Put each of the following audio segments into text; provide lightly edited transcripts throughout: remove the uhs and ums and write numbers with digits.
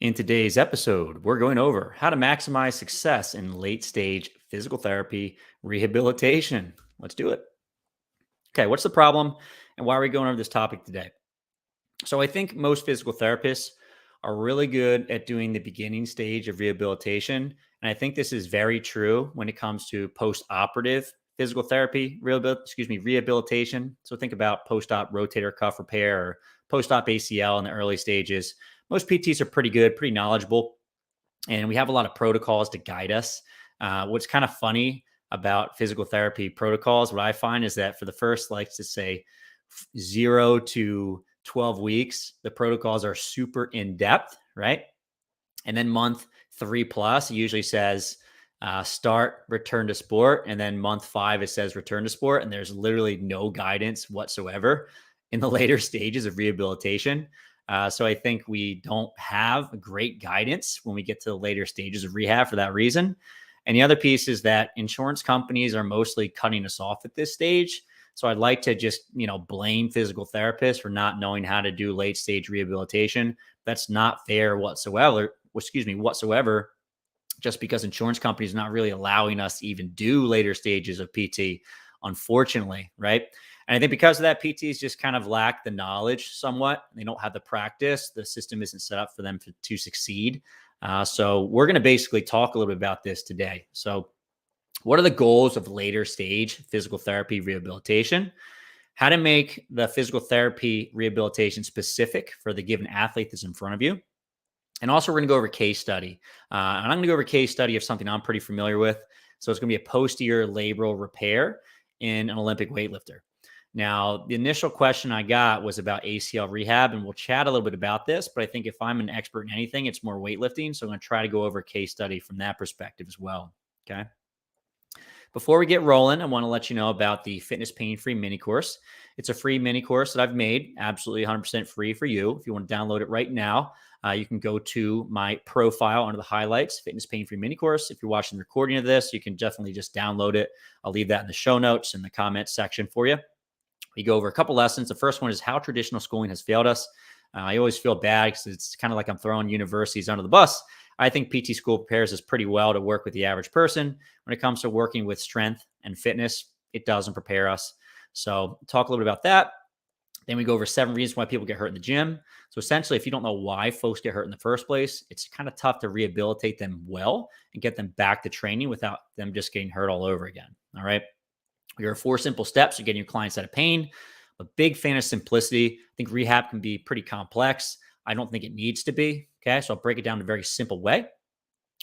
In today's episode, we're going over how to maximize success in late stage physical therapy rehabilitation. Let's do it. Okay, what's the problem and why are we going over this topic today? So, I think most physical therapists are really good at doing the beginning stage of rehabilitation. And I think this is very true when it comes to post operative physical therapy, rehabilitation. So, think about post op rotator cuff repair or post op ACL in the early stages. Most PTs are pretty good, pretty knowledgeable, and we have a lot of protocols to guide us. What's kind of funny about physical therapy protocols, what I find is that for the first, like to say, 0 to 12 weeks, the protocols are super in depth, right? And then month 3 plus, it usually says start, return to sport. And then month 5, it says return to sport. And there's literally no guidance whatsoever in the later stages of rehabilitation. So I think we don't have great guidance when we get to the later stages of rehab for that reason. And the other piece is that insurance companies are mostly cutting us off at this stage. So I'd like to just, blame physical therapists for not knowing how to do late stage rehabilitation. That's not fair whatsoever, just because insurance companies are not really allowing us to even do later stages of PT, unfortunately, right? And I think because of that, PTs just kind of lack the knowledge somewhat. They don't have the practice. The system isn't set up for them to succeed. So we're going to basically talk a little bit about this today. So what are the goals of later stage physical therapy rehabilitation? How to make the physical therapy rehabilitation specific for the given athlete that's in front of you. And also, we're going to go over a case study. And I'm going to go over a case study of something I'm pretty familiar with. So it's going to be a posterior labral repair in an Olympic weightlifter. Now, the initial question I got was about ACL rehab, and we'll chat a little bit about this. But I think if I'm an expert in anything, it's more weightlifting. So I'm going to try to go over a case study from that perspective as well. Okay. Before we get rolling, I want to let you know about the Fitness Pain Free Mini Course. It's a free mini course that I've made absolutely 100% free for you. If you want to download it right now, you can go to my profile under the highlights, Fitness Pain Free Mini Course. If you're watching the recording of this, you can definitely just download it. I'll leave that in the show notes in the comments section for you. We go over a couple lessons. The first one is how traditional schooling has failed us. I always feel bad because it's kind of like I'm throwing universities under the bus. I think PT school prepares us pretty well to work with the average person. When it comes to working with strength and fitness, it doesn't prepare us. So talk a little bit about that. Then we go over 7 reasons why people get hurt in the gym. So essentially, if you don't know why folks get hurt in the first place, it's kind of tough to rehabilitate them well and get them back to training without them just getting hurt all over again. All right. Here are 4 simple steps to getting your clients out of pain. I'm a big fan of simplicity. I think rehab can be pretty complex. I don't think it needs to be. Okay. So I'll break it down in a very simple way.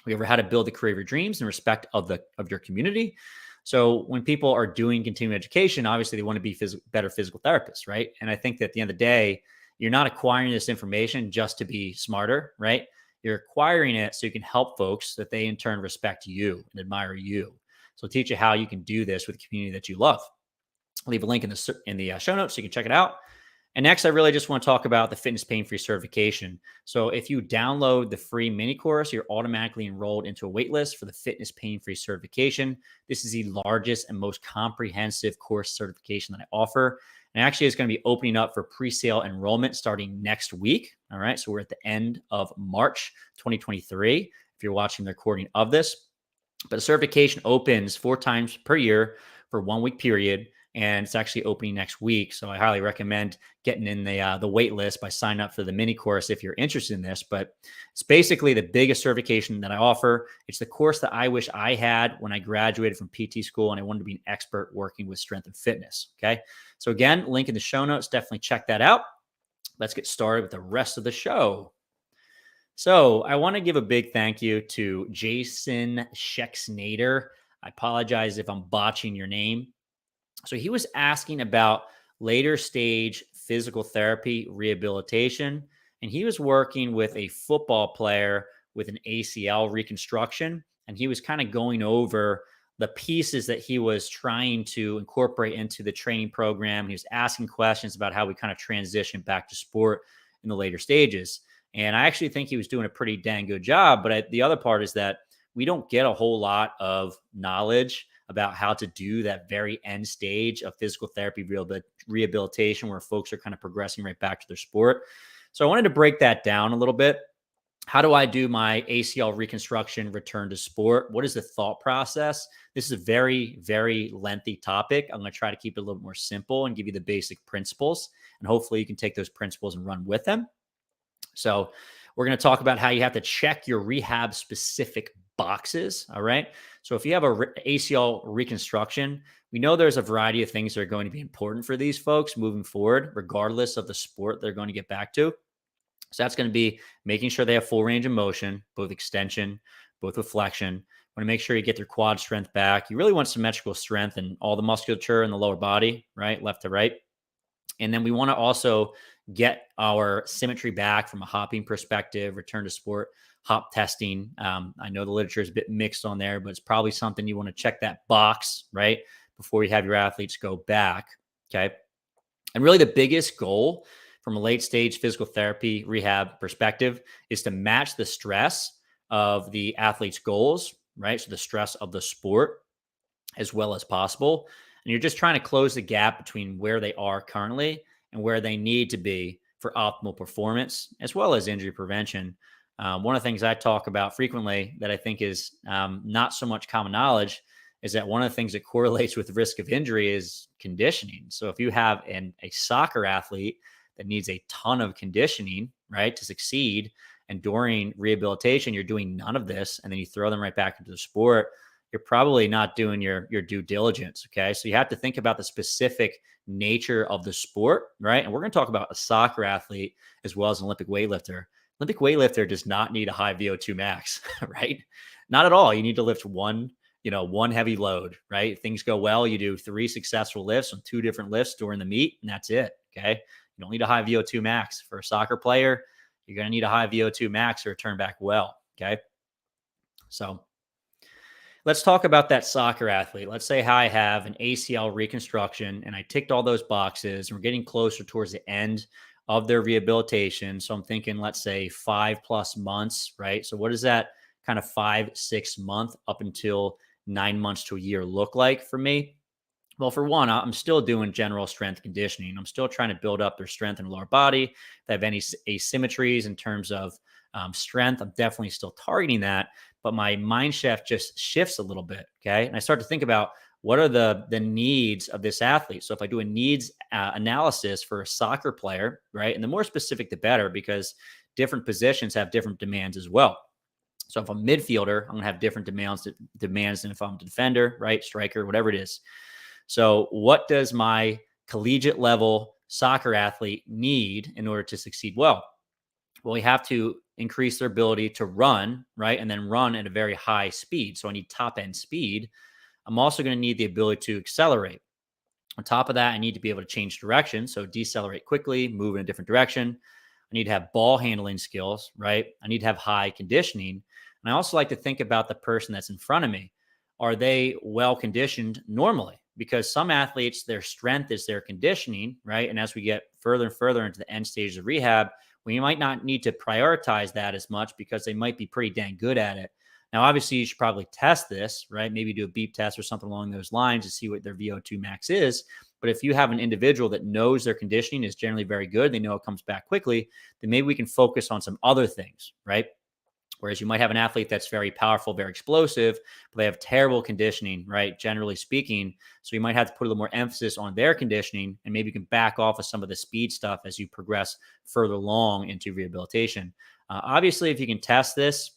We over how to build the career of your dreams in respect of your community. So when people are doing continuing education, obviously they want to be better physical therapists, right? And I think that at the end of the day, you're not acquiring this information just to be smarter, right? You're acquiring it so you can help folks that they in turn respect you and admire you. So I'll teach you how you can do this with the community that you love. I'll leave a link in the show notes so you can check it out. And next, I really just want to talk about the Fitness Pain Free certification. So if you download the free mini course, you're automatically enrolled into a wait list for the Fitness Pain Free certification. This is the largest and most comprehensive course certification that I offer. And actually, it's going to be opening up for pre-sale enrollment starting next week. All right. So we're at the end of March 2023, if you're watching the recording of this. But the certification opens 4 times per year for a 1-week period. And it's actually opening next week. So I highly recommend getting in the wait list by signing up for the mini course if you're interested in this. But it's basically the biggest certification that I offer. It's the course that I wish I had when I graduated from PT school and I wanted to be an expert working with strength and fitness. Okay. So again, link in the show notes. Definitely check that out. Let's get started with the rest of the show. So I want to give a big thank you to Jason Schexnader. I apologize if I'm botching your name. So he was asking about later stage physical therapy rehabilitation, and he was working with a football player with an ACL reconstruction, and he was kind of going over the pieces that he was trying to incorporate into the training program. He was asking questions about how we kind of transition back to sport in the later stages. And I actually think he was doing a pretty dang good job. But the other part is that we don't get a whole lot of knowledge about how to do that very end stage of physical therapy rehabilitation where folks are kind of progressing right back to their sport. So I wanted to break that down a little bit. how do I do my ACL reconstruction return to sport? What is the thought process? This is a very, very lengthy topic. I'm going to try to keep it a little more simple and give you the basic principles. And hopefully you can take those principles and run with them. So we're going to talk about how you have to check your rehab specific boxes. All right. So if you have a ACL reconstruction, we know there's a variety of things that are going to be important for these folks moving forward, regardless of the sport they're going to get back to. So that's going to be making sure they have full range of motion, both extension, both with flexion. Want to make sure you get their quad strength back. You really want symmetrical strength in all the musculature in the lower body, right? Left to right. And then we want to also get our symmetry back from a hopping perspective, return to sport, hop testing. I know the literature is a bit mixed on there, but it's probably something you want to check that box, right? Before you have your athletes go back. Okay. And really the biggest goal from a late stage physical therapy rehab perspective is to match the stress of the athlete's goals, right? So the stress of the sport as well as possible. And you're just trying to close the gap between where they are currently and where they need to be for optimal performance, as well as injury prevention. One of the things I talk about frequently that I think is not so much common knowledge is that one of the things that correlates with risk of injury is conditioning. So if you have a soccer athlete that needs a ton of conditioning, right, to succeed, and during rehabilitation, you're doing none of this, and then you throw them right back into the sport, you're probably not doing your due diligence. Okay. So you have to think about the specific nature of the sport, right? And we're going to talk about a soccer athlete as well as an Olympic weightlifter. Olympic weightlifter does not need a high VO2 max, right? Not at all. You need to lift one heavy load, right? If things go well, you do 3 successful lifts on 2 different lifts during the meet, and that's it. Okay. You don't need a high VO2 max for a soccer player. You're going to need a high VO2 max to return back well. Okay. So let's talk about that soccer athlete. Let's say I have an ACL reconstruction and I ticked all those boxes and we're getting closer towards the end of their rehabilitation. So I'm thinking, let's say 5+ months, right? So what does that kind of 5-6 month up until 9 months to a year look like for me? Well, for one, I'm still doing general strength conditioning. I'm still trying to build up their strength in the lower body. If they have any asymmetries in terms of strength, I'm definitely still targeting that. But my mind shift just shifts a little bit. Okay. And I start to think about what are the needs of this athlete. So if I do a needs analysis for a soccer player, right, and the more specific, the better, because different positions have different demands as well. So if I'm a midfielder, I'm going to have different demands than if I'm a defender, right, striker, whatever it is. So what does my collegiate level soccer athlete need in order to succeed well? Well, we have to increase their ability to run, right? And then run at a very high speed. So I need top end speed. I'm also going to need the ability to accelerate. On top of that, I need to be able to change direction. So decelerate quickly, move in a different direction. I need to have ball handling skills, right? I need to have high conditioning. And I also like to think about the person that's in front of me. Are they well conditioned normally? Because some athletes, their strength is their conditioning, right? And as we get further and further into the end stages of rehab, we might not need to prioritize that as much because they might be pretty dang good at it. Now, obviously, you should probably test this, right? Maybe do a beep test or something along those lines to see what their VO2 max is. But if you have an individual that knows their conditioning is generally very good, they know it comes back quickly, then maybe we can focus on some other things, right? Whereas you might have an athlete that's very powerful, very explosive, but they have terrible conditioning, right? Generally speaking. So you might have to put a little more emphasis on their conditioning, and maybe you can back off of some of the speed stuff as you progress further along into rehabilitation. Obviously, if you can test this,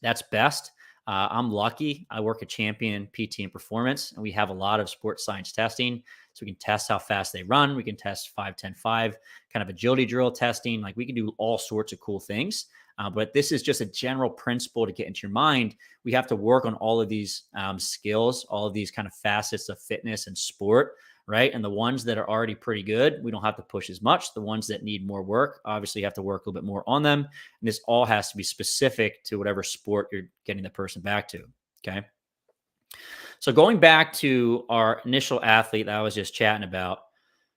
that's best. I'm lucky. I work at Champion PT and Performance, and we have a lot of sports science testing. So we can test how fast they run. We can test 5-10-5, kind of agility drill testing. Like we can do all sorts of cool things. But this is just a general principle to get into your mind. We have to work on all of these skills, all of these kind of facets of fitness and sport, right? And the ones that are already pretty good, we don't have to push as much. The ones that need more work, obviously you have to work a little bit more on them. And this all has to be specific to whatever sport you're getting the person back to, okay? So going back to our initial athlete that I was just chatting about,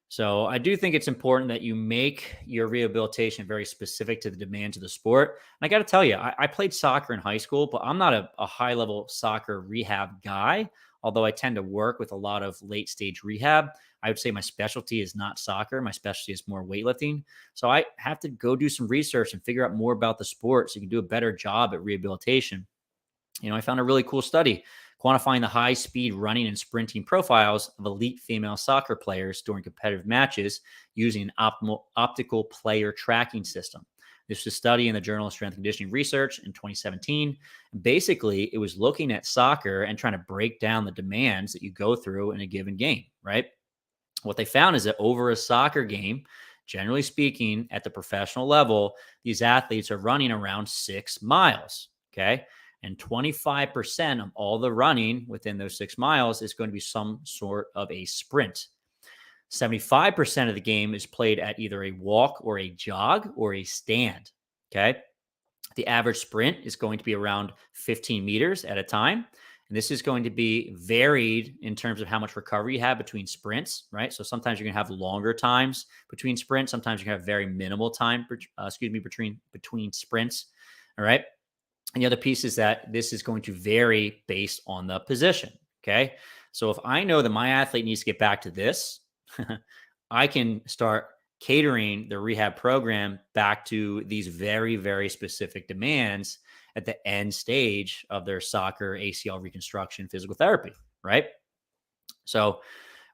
so I do think it's important that you make your rehabilitation very specific to the demands of the sport. And I got to tell you, I played soccer in high school, but I'm not a high-level soccer rehab guy, although I tend to work with a lot of late-stage rehab. I would say my specialty is not soccer. My specialty is more weightlifting. So I have to go do some research and figure out more about the sport so you can do a better job at rehabilitation. I found a really cool study quantifying the high speed running and sprinting profiles of elite female soccer players during competitive matches using an optical player tracking system. This was a study in the Journal of Strength and Conditioning Research in 2017. Basically, it was looking at soccer and trying to break down the demands that you go through in a given game, right? What they found is that over a soccer game, generally speaking, at the professional level, these athletes are running around 6 miles. Okay. And 25% of all the running within those 6 miles is going to be some sort of a sprint. 75% of the game is played at either a walk or a jog or a stand. Okay. The average sprint is going to be around 15 meters at a time. And this is going to be varied in terms of how much recovery you have between sprints, right? So sometimes you're going to have longer times between sprints. Sometimes you're going to have very minimal time, between sprints. All right. And the other piece is that this is going to vary based on the position. Okay. So if I know that my athlete needs to get back to this, I can start catering the rehab program back to these very, very specific demands at the end stage of their soccer ACL reconstruction physical therapy, right? So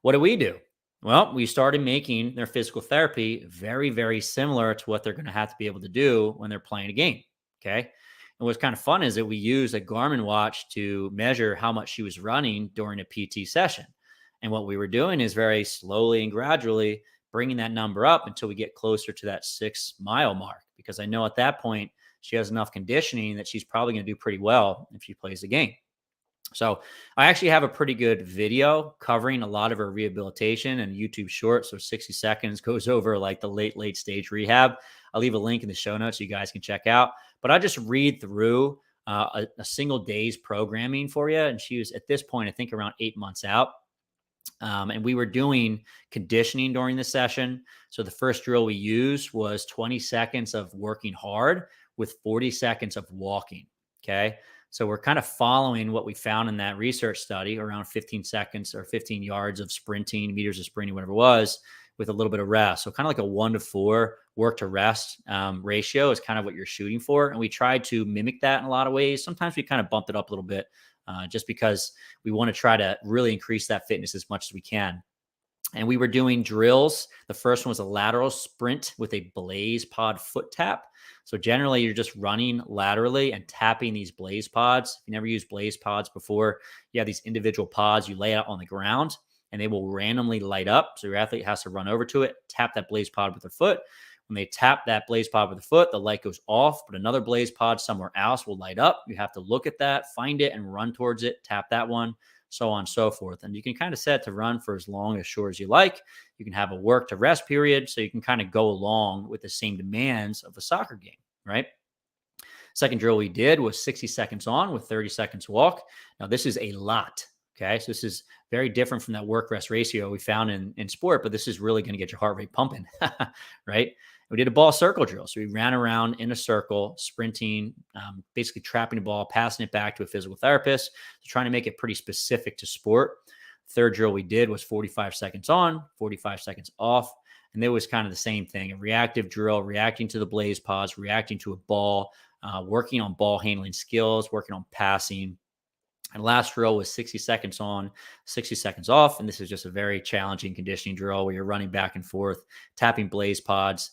what do? Well, we started making their physical therapy very, very similar to what they're going to have to be able to do when they're playing a game. Okay. And what's kind of fun is that we use a Garmin watch to measure how much she was running during a PT session. And what we were doing is very slowly and gradually bringing that number up until we get closer to that 6 mile mark. Because I know at that point, she has enough conditioning that she's probably going to do pretty well if she plays the game. So I actually have a pretty good video covering a lot of her rehabilitation and YouTube short. So 60 seconds goes over like the late stage rehab. I'll leave a link in the show notes so you guys can check out. But I just read through a single day's programming for you. And she was at this point, I think around 8 months out. And we were doing conditioning during the session. So the first drill we used was 20 seconds of working hard with 40 seconds of walking. Okay. So we're kind of following what we found in that research study around 15 seconds or 15 yards of sprinting, meters of sprinting, whatever it was, with a little bit of rest. So kind of like a 1-to-4 work to rest ratio is kind of what you're shooting for. And we tried to mimic that in a lot of ways. Sometimes we kind of bumped it up a little bit just because we want to try to really increase that fitness as much as we can. And we were doing drills. The first one was a lateral sprint with a blaze pod foot tap. So generally you're just running laterally and tapping these blaze pods. If you never used blaze pods before, you have these individual pods you lay out on the ground and they will randomly light up. So your athlete has to run over to it, tap that blaze pod with their foot. When they tap that blaze pod with the foot, the light goes off, but another blaze pod somewhere else will light up. You have to look at that, find it, and run towards it, tap that one, so on and so forth. And you can kind of set it to run for as long as short as you like. You can have a work to rest period, so you can kind of go along with the same demands of a soccer game, right? Second drill we did was 60 seconds on with 30 seconds walk. Now, this is a lot. Okay. So this is very different from that work rest ratio we found in sport, but this is really going to get your heart rate pumping, right? We did a ball circle drill. So we ran around in a circle, sprinting, basically trapping the ball, passing it back to a physical therapist, trying to make it pretty specific to sport. Third drill we did was 45 seconds on, 45 seconds off. And it was kind of the same thing, a reactive drill, reacting to the blaze pods, reacting to a ball, working on ball handling skills, working on passing. And last drill was 60 seconds on, 60 seconds off. And this is just a very challenging conditioning drill where you're running back and forth, tapping blaze pods,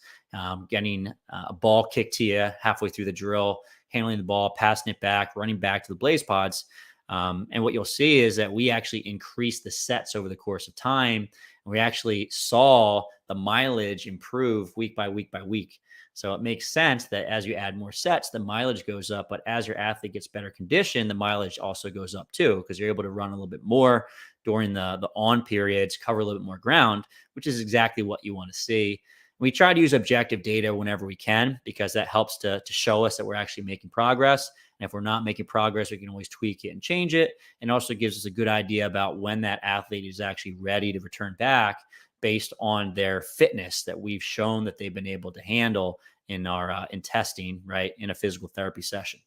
getting a ball kicked to you halfway through the drill, handling the ball, passing it back, running back to the blaze pods. And what you'll see is that we actually increased the sets over the course of time. And we actually saw the mileage improve week by week by week. So it makes sense that as you add more sets, the mileage goes up. But as your athlete gets better conditioned, the mileage also goes up too, because you're able to run a little bit more during the on periods, cover a little bit more ground, which is exactly what you want to see. We try to use objective data whenever we can, because that helps to show us that we're actually making progress. And if we're not making progress, we can always tweak it and change it. And also gives us a good idea about when that athlete is actually ready to return back based on their fitness that we've shown that they've been able to handle in our in testing, right, in a physical therapy session.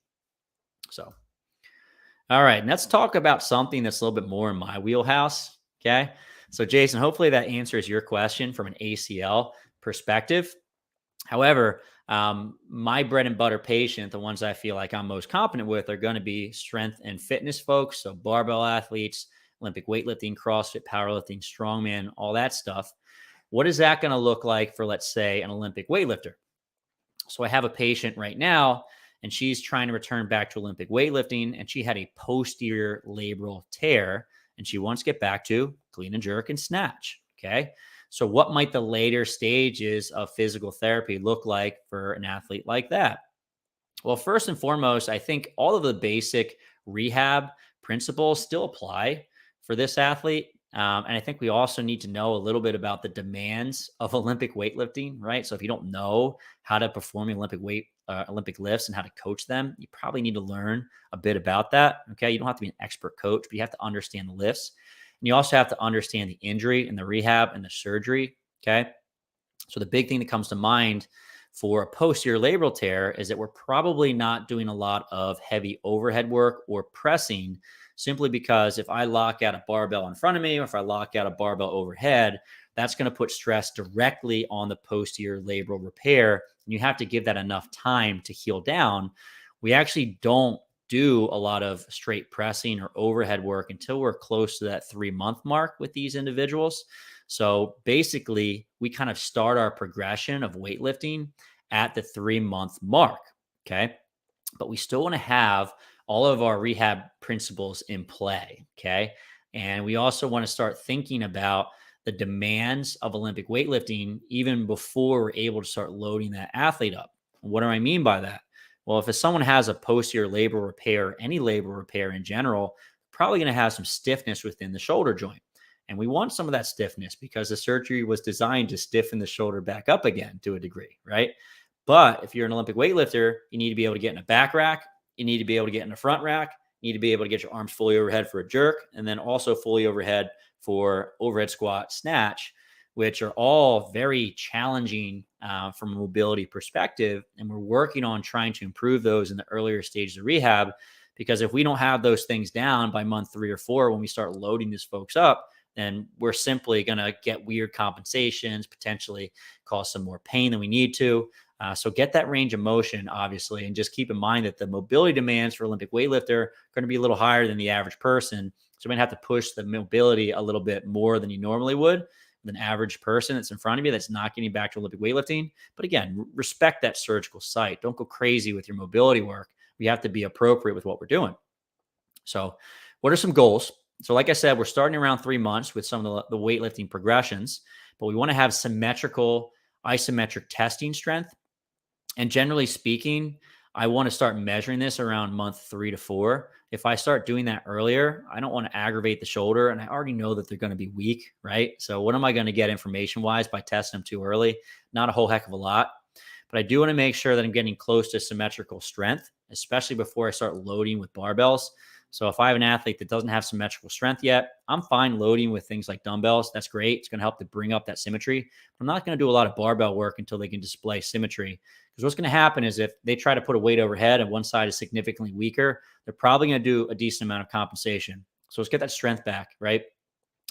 So, all right, and let's talk about something that's a little bit more in my wheelhouse. Okay. So, Jason, hopefully that answers your question from an ACL perspective. However, my bread and butter patient, the ones I feel like I'm most competent with, are going to be strength and fitness folks. So, barbell athletes, Olympic weightlifting, CrossFit, powerlifting, strongman, all that stuff. What is that going to look like for, let's say, an Olympic weightlifter? So I have a patient right now, and she's trying to return back to Olympic weightlifting, and she had a posterior labral tear, and she wants to get back to clean and jerk and snatch. Okay. So what might the later stages of physical therapy look like for an athlete like that? Well, first and foremost, I think all of the basic rehab principles still apply for this athlete. And I think we also need to know a little bit about the demands of Olympic weightlifting, right? So if you don't know how to perform Olympic lifts and how to coach them, you probably need to learn a bit about that. Okay, you don't have to be an expert coach, but you have to understand the lifts, and you also have to understand the injury and the rehab and the surgery. Okay, so the big thing that comes to mind for a posterior labral tear is that we're probably not doing a lot of heavy overhead work or pressing, simply because if I lock out a barbell in front of me, or if I lock out a barbell overhead, that's going to put stress directly on the posterior labral repair. And you have to give that enough time to heal down. We actually don't do a lot of straight pressing or overhead work until we're close to that 3-month mark with these individuals. So basically, we kind of start our progression of weightlifting at the 3-month mark. Okay. But we still want to have all of our rehab principles in play. Okay. And we also want to start thinking about the demands of Olympic weightlifting even before we're able to start loading that athlete up. What do I mean by that? Well, if someone has a posterior labral repair, any labral repair in general, probably going to have some stiffness within the shoulder joint. And we want some of that stiffness because the surgery was designed to stiffen the shoulder back up again to a degree, right? But if you're an Olympic weightlifter, you need to be able to get in a back rack. You need to be able to get in a front rack. You need to be able to get your arms fully overhead for a jerk, and then also fully overhead for overhead squat, snatch, which are all very challenging from a mobility perspective. And we're working on trying to improve those in the earlier stages of rehab, because if we don't have those things down by month 3 or 4, when we start loading these folks up, then we're simply going to get weird compensations, potentially cause some more pain than we need to. So get that range of motion, obviously, and just keep in mind that the mobility demands for Olympic weightlifter are going to be a little higher than the average person. So you might have to push the mobility a little bit more than you normally would with an average person that's in front of you that's not getting back to Olympic weightlifting. But again, respect that surgical site. Don't go crazy with your mobility work. We have to be appropriate with what we're doing. So what are some goals? So like I said, we're starting around 3 months with some of the weightlifting progressions, but we want to have symmetrical, isometric testing strength. And generally speaking, I want to start measuring this around month 3 to 4. If I start doing that earlier, I don't want to aggravate the shoulder, and I already know that they're going to be weak, right? So what am I going to get information-wise by testing them too early? Not a whole heck of a lot. But I do want to make sure that I'm getting close to symmetrical strength, especially before I start loading with barbells. So if I have an athlete that doesn't have symmetrical strength yet, I'm fine loading with things like dumbbells. That's great. It's going to help to bring up that symmetry. I'm not going to do a lot of barbell work until they can display symmetry. Because what's going to happen is if they try to put a weight overhead and one side is significantly weaker, they're probably going to do a decent amount of compensation. So let's get that strength back, right?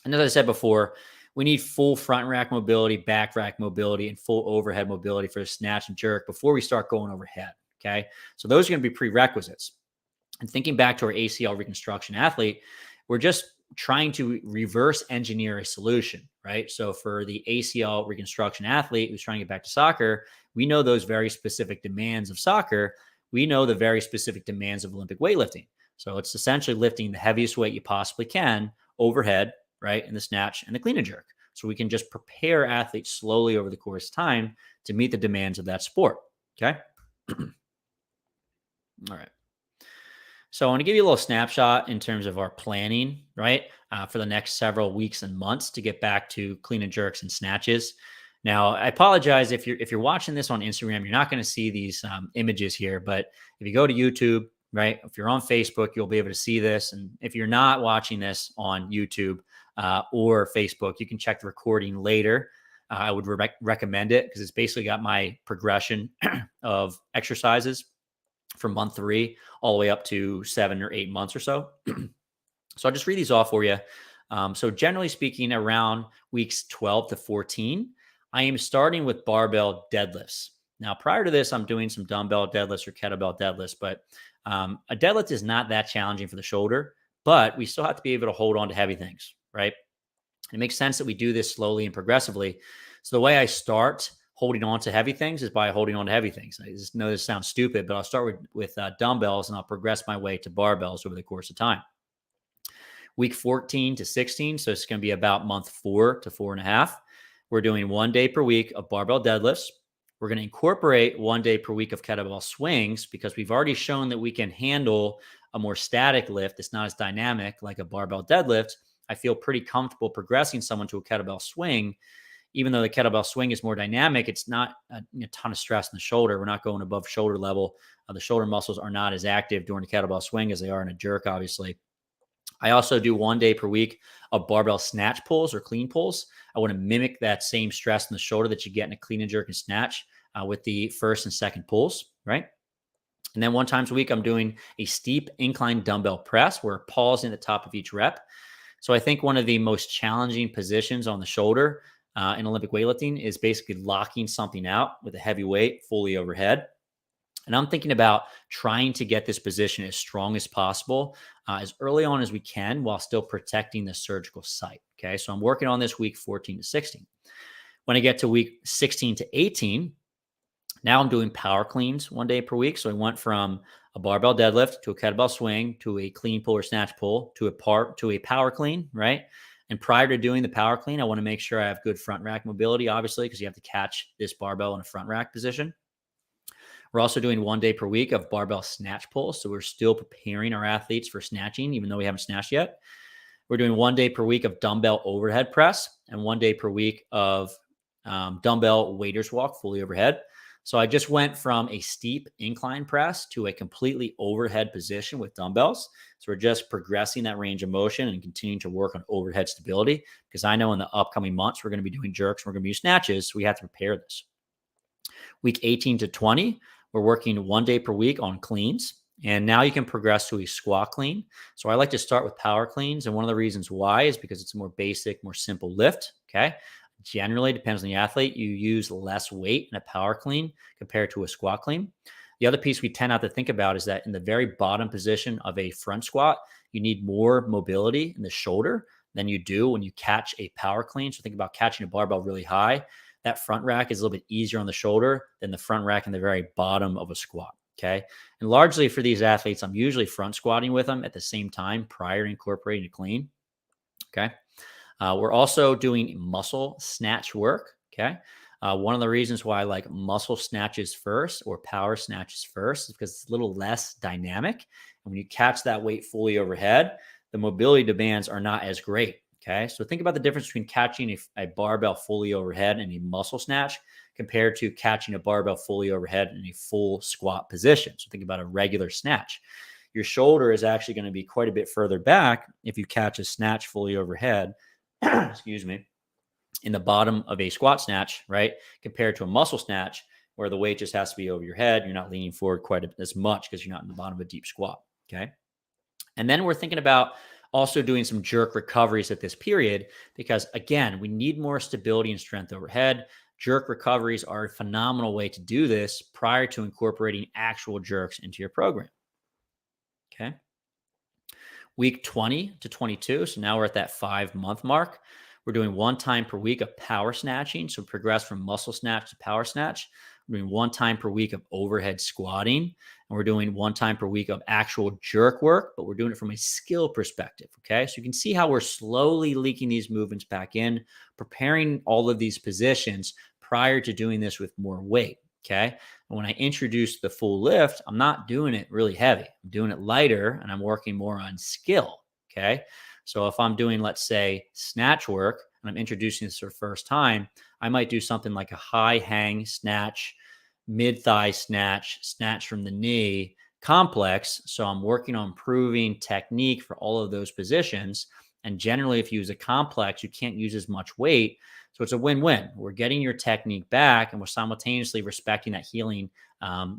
And as I said before, we need full front rack mobility, back rack mobility, and full overhead mobility for the snatch and jerk before we start going overhead. Okay. So those are going to be prerequisites. And thinking back to our ACL reconstruction athlete, we're just trying to reverse engineer a solution, right? So for the ACL reconstruction athlete who's trying to get back to soccer, we know those very specific demands of soccer. We know the very specific demands of Olympic weightlifting. So it's essentially lifting the heaviest weight you possibly can overhead, right? In the snatch and the clean and jerk. So we can just prepare athletes slowly over the course of time to meet the demands of that sport. Okay. All right. So I want to give you a little snapshot in terms of our planning, right, for the next several weeks and months to get back to clean and jerks and snatches. Now, I apologize if you're watching this on Instagram, you're not going to see these images here. But if you go to YouTube, right, if you're on Facebook, you'll be able to see this. And if you're not watching this on YouTube or Facebook, you can check the recording later. I would recommend it because it's basically got my progression of exercises from month 3 all the way up to 7 or 8 months or so. So I'll just read these off for you. So generally speaking, around weeks 12 to 14, I am starting with barbell deadlifts. Now, prior to this, I'm doing some dumbbell deadlifts or kettlebell deadlifts, but a deadlift is not that challenging for the shoulder, but we still have to be able to hold on to heavy things, right? It makes sense that we do this slowly and progressively. So the way I start holding on to heavy things is by holding on to heavy things. I just know this sounds stupid, but I'll start with dumbbells and I'll progress my way to barbells over the course of time. Week 14 to 16, so it's going to be about month 4 to 4.5. We're doing 1 day per week of barbell deadlifts. We're going to incorporate 1 day per week of kettlebell swings because we've already shown that we can handle a more static lift. It's not as dynamic like a barbell deadlift. I feel pretty comfortable progressing someone to a kettlebell swing. Even though the kettlebell swing is more dynamic, it's not a ton of stress in the shoulder. We're not going above shoulder level. The shoulder muscles are not as active during the kettlebell swing as they are in a jerk, obviously. I also do 1 day per week of barbell snatch pulls or clean pulls. I want to mimic that same stress in the shoulder that you get in a clean and jerk and snatch with the first and second pulls, right? And then 1 time a week, I'm doing a steep incline dumbbell press where pause in the top of each rep. So I think one of the most challenging positions on the shoulder in Olympic weightlifting is basically locking something out with a heavy weight fully overhead. And I'm thinking about trying to get this position as strong as possible as early on as we can while still protecting the surgical site. Okay. So I'm working on this week 14 to 16. When I get to week 16 to 18, now I'm doing power cleans 1 day per week. So I went from a barbell deadlift to a kettlebell swing to a clean pull or snatch pull to a power clean, right? And prior to doing the power clean, I want to make sure I have good front rack mobility, obviously, because you have to catch this barbell in a front rack position. We're also doing 1 day per week of barbell snatch pulls. So we're still preparing our athletes for snatching, even though we haven't snatched yet. We're doing 1 day per week of dumbbell overhead press and 1 day per week of dumbbell waiter's walk fully overhead. So I just went from a steep incline press to a completely overhead position with dumbbells. So we're just progressing that range of motion and continuing to work on overhead stability because I know in the upcoming months, we're going to be doing jerks, we're going to be doing snatches. So we have to prepare this. Week 18 to 20, we're working 1 day per week on cleans. And now you can progress to a squat clean. So I like to start with power cleans. And one of the reasons why is because it's a more basic, more simple lift. Okay. Generally, depends on the athlete. You use less weight in a power clean compared to a squat clean. The other piece we tend not to think about is that in the very bottom position of a front squat, you need more mobility in the shoulder than you do when you catch a power clean. So think about catching a barbell really high. That front rack is a little bit easier on the shoulder than the front rack in the very bottom of a squat. Okay. And largely for these athletes, I'm usually front squatting with them at the same time prior to incorporating a clean. Okay. We're also doing muscle snatch work. Okay. One of the reasons why I like muscle snatches first or power snatches first is because it's a little less dynamic. And when you catch that weight fully overhead, the mobility demands are not as great. Okay. So think about the difference between catching a barbell fully overhead in a muscle snatch compared to catching a barbell fully overhead in a full squat position. So think about a regular snatch. Your shoulder is actually going to be quite a bit further back if you catch a snatch fully overhead, excuse me, in the bottom of a squat snatch, right? Compared to a muscle snatch where the weight just has to be over your head. You're not leaning forward quite as much because you're not in the bottom of a deep squat. Okay. And then we're thinking about also doing some jerk recoveries at this period because, again, we need more stability and strength overhead. Jerk recoveries are a phenomenal way to do this prior to incorporating actual jerks into your program. Okay. Week 20 to 22. So now we're at that 5-month mark. We're doing 1 time per week of power snatching. So progress from muscle snatch to power snatch. We're doing 1 time per week of overhead squatting. And we're doing 1 time per week of actual jerk work, but we're doing it from a skill perspective. Okay. So you can see how we're slowly leaking these movements back in, preparing all of these positions prior to doing this with more weight. Okay. And when I introduce the full lift, I'm not doing it really heavy. I'm doing it lighter and I'm working more on skill. Okay. So if I'm doing, let's say, snatch work and I'm introducing this for the first time, I might do something like a high hang snatch, mid thigh snatch, snatch from the knee complex. So I'm working on improving technique for all of those positions. And generally, if you use a complex, you can't use as much weight. So it's a win-win. We're getting your technique back and we're simultaneously respecting that healing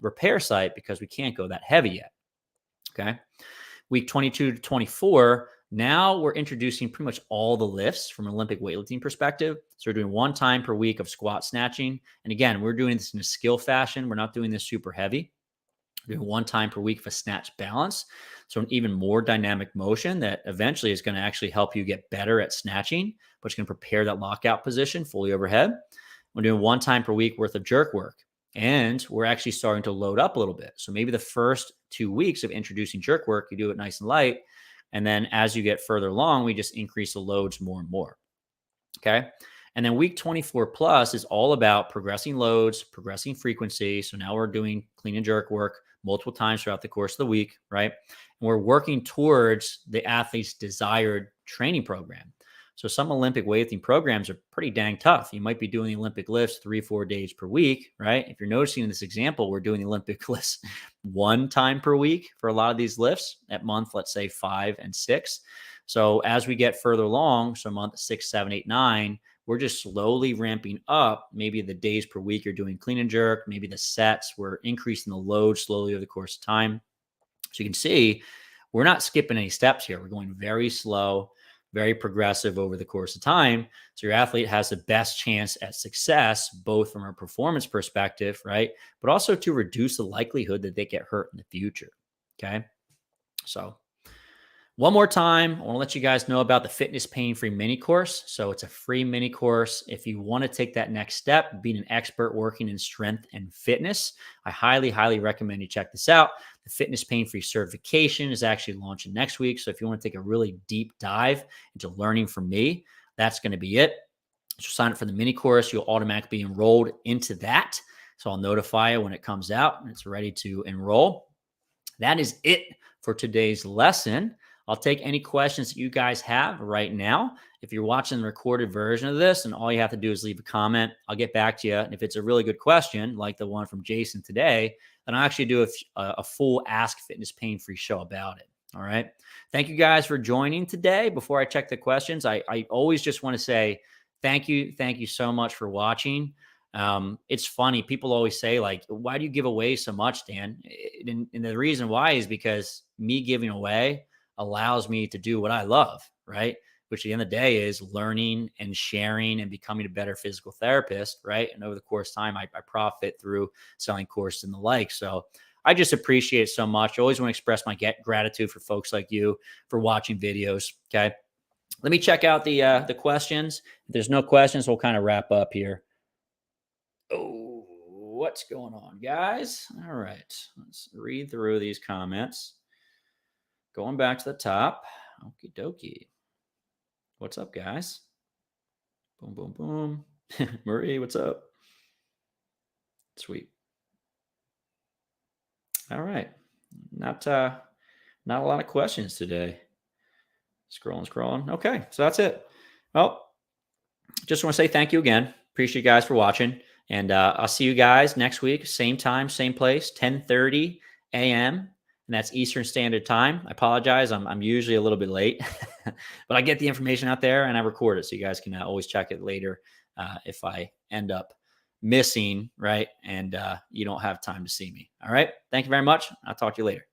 repair site because we can't go that heavy yet. Okay. Week 22 to 24, Now we're introducing pretty much all the lifts from an Olympic weightlifting perspective. So we're doing 1 time per week of squat snatching. And again, we're doing this in a skill fashion. We're not doing this super heavy. We're doing 1 time per week for snatch balance. So an even more dynamic motion that eventually is going to actually help you get better at snatching, but it's going to prepare that lockout position fully overhead. We're doing 1 time per week worth of jerk work. And we're actually starting to load up a little bit. So maybe the first 2 weeks of introducing jerk work, you do it nice and light. And then as you get further along, we just increase the loads more and more. Okay. And then week 24 plus is all about progressing loads, progressing frequency. So now we're doing clean and jerk work multiple times throughout the course of the week, right? And we're working towards the athlete's desired training program. So some Olympic weightlifting programs are pretty dang tough. You might be doing the Olympic lifts 3-4 days per week, right? If you're noticing in this example, we're doing the Olympic lifts 1 time per week for a lot of these lifts at month, let's say 5 and 6. So as we get further along, so month 6, 7, 8, 9, we're just slowly ramping up. Maybe the days per week you're doing clean and jerk, maybe the sets, we're increasing the load slowly over the course of time. So you can see we're not skipping any steps here. We're going very slow, very progressive over the course of time. So your athlete has the best chance at success, both from a performance perspective, right? But also to reduce the likelihood that they get hurt in the future. Okay. So one more time, I want to let you guys know about the Fitness Pain-Free Mini Course. So it's a free mini course. If you want to take that next step, being an expert working in strength and fitness, I highly, highly recommend you check this out. The Fitness Pain-Free certification is actually launching next week. So if you want to take a really deep dive into learning from me, that's going to be it. So sign up for the mini course. You'll automatically be enrolled into that. So I'll notify you when it comes out and it's ready to enroll. That is it for today's lesson. I'll take any questions that you guys have right now. If you're watching the recorded version of this and all you have to do is leave a comment, I'll get back to you. And if it's a really good question, like the one from Jason today, then I'll actually do a full Ask Fitness Pain-Free show about it. All right. Thank you guys for joining today. Before I check the questions, I always just want to say thank you. Thank you so much for watching. It's funny. People always say, like, why do you give away so much, Dan? And the reason why is because me giving away allows me to do what I love, right? Which at the end of the day is learning and sharing and becoming a better physical therapist, right? And over the course of time, I profit through selling courses and the like. So I just appreciate it so much. I always want to express my gratitude for folks like you for watching videos. Okay. Let me check out the questions. If there's no questions, we'll kind of wrap up here. Oh, what's going on, guys? All right. Let's read through these comments. Going back to the top. Okie dokie. What's up, guys? Boom, boom, boom. Marie, what's up? Sweet. All right. Not a lot of questions today. Scrolling. Okay, so that's it. Well, just want to say thank you again. Appreciate you guys for watching. And I'll see you guys next week. Same time, same place, 10:30 a.m. And that's Eastern Standard Time. I apologize. I'm usually a little bit late, but I get the information out there and I record it. So you guys can always check it later if I end up missing, right? And you don't have time to see me. All right. Thank you very much. I'll talk to you later.